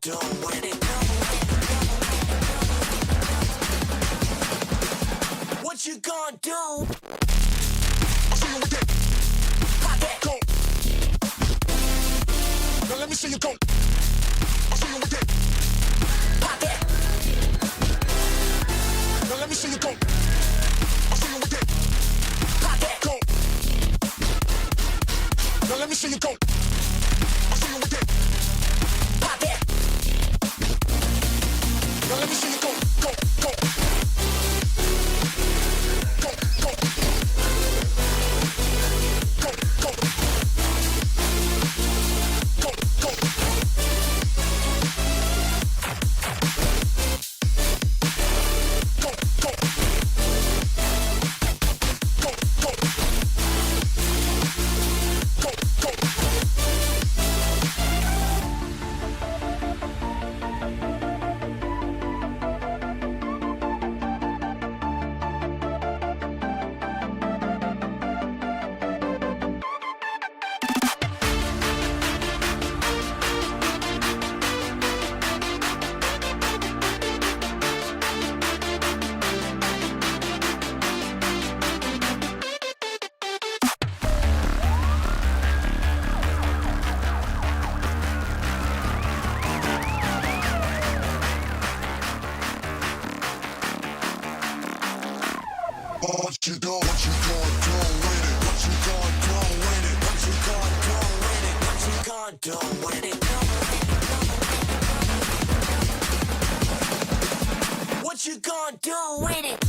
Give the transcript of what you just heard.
gonna do with it? What you gonna do? I see you with it. Pop that. Go. Now let me see you go. I see you with it. Pop that. Now let me see you go. I see you with it. Pop that. Go. Now let me see you go. I see you with it. Pop that. Now let me see you go. Go. Go. Go. Go. Go. Go. Go. Go. Go. Go. Go. Go. Go. Go. What you gonna do with it? What you gonna do with it? What you gonna do with it? What you gonna do with it? What you gonna do with it?